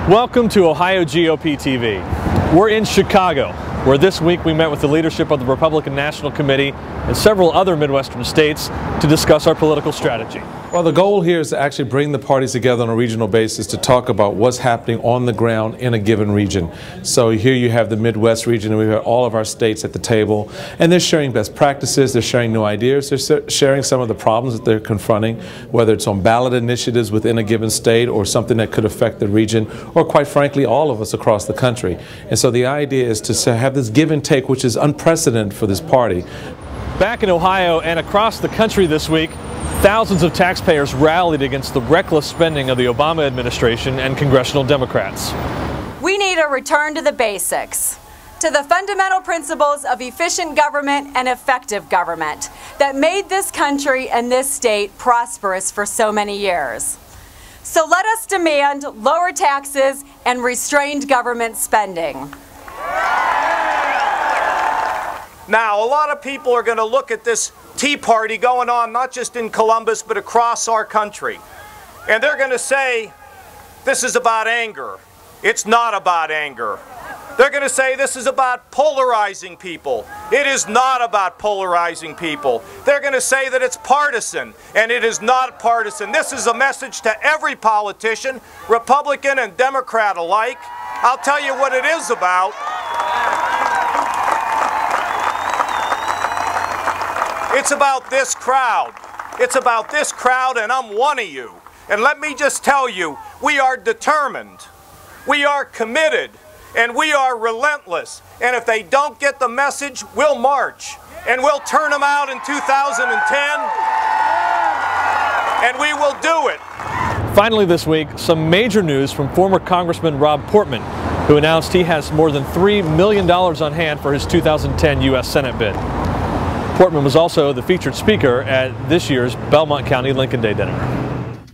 Welcome to OhioGOPtv. We're in Chicago, where this week we met with the leadership of the Republican National Committee and several other Midwestern states to discuss our political strategy. Well, the goal here is to actually bring the parties together on a regional basis to talk about what's happening on the ground in a given region. So here you have the Midwest region, and we've got all of our states at the table, and they're sharing best practices, they're sharing new ideas, they're sharing some of the problems that they're confronting, whether it's on ballot initiatives within a given state or something that could affect the region, or quite frankly, all of us across the country. And so the idea is to have this give and take, which is unprecedented for this party. Back in Ohio and across the country this week, thousands of taxpayers rallied against the reckless spending of the Obama administration and congressional Democrats. We need a return to the basics, to the fundamental principles of efficient government and effective government that made this country and this state prosperous for so many years. So let us demand lower taxes and restrained government spending. Now, a lot of people are going to look at this Tea Party going on not just in Columbus but across our country, and they're going to say this is about anger. It's not about anger. They're going to say this is about polarizing people. It is not about polarizing people. They're going to say that it's partisan, and it is not partisan. This is a message to every politician, Republican and Democrat alike. I'll tell you what it is about. It's about this crowd. It's about this crowd, and I'm one of you. And let me just tell you, we are determined, we are committed, and we are relentless. And if they don't get the message, we'll march. And we'll turn them out in 2010, and we will do it. Finally this week, some major news from former Congressman Rob Portman, who announced he has more than $3 million on hand for his 2010 U.S. Senate bid. Portman was also the featured speaker at this year's Belmont County Lincoln Day dinner.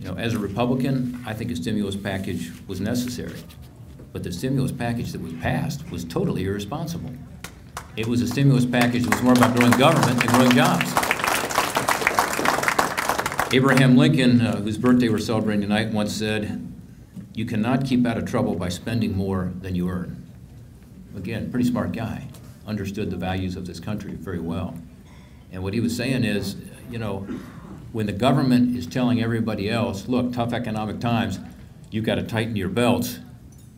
You know, as a Republican, I think a stimulus package was necessary. But the stimulus package that was passed was totally irresponsible. It was a stimulus package that was more about growing government than growing jobs. Abraham Lincoln, whose birthday we're celebrating tonight, once said, "You cannot keep out of trouble by spending more than you earn." Again, pretty smart guy, understood the values of this country very well. And what he was saying is, you know, when the government is telling everybody else, look, tough economic times, you've got to tighten your belts,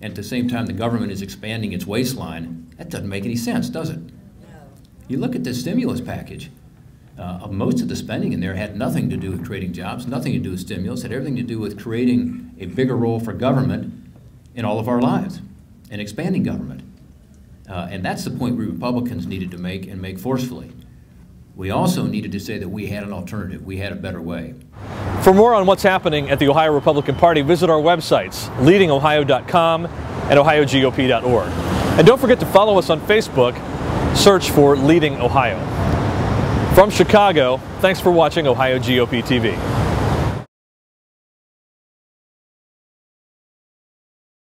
and at the same time the government is expanding its waistline, that doesn't make any sense, does it? No. You look at this stimulus package, most of the spending in there had nothing to do with creating jobs, nothing to do with stimulus, had everything to do with creating a bigger role for government in all of our lives and expanding government. And that's the point we Republicans needed to make, and make forcefully. We also needed to say that we had an alternative. We had a better way. For more on what's happening at the Ohio Republican Party, visit our websites, leadingohio.com and OhioGOP.org. And don't forget to follow us on Facebook. Search for Leading Ohio. From Chicago, thanks for watching OhioGOPtv.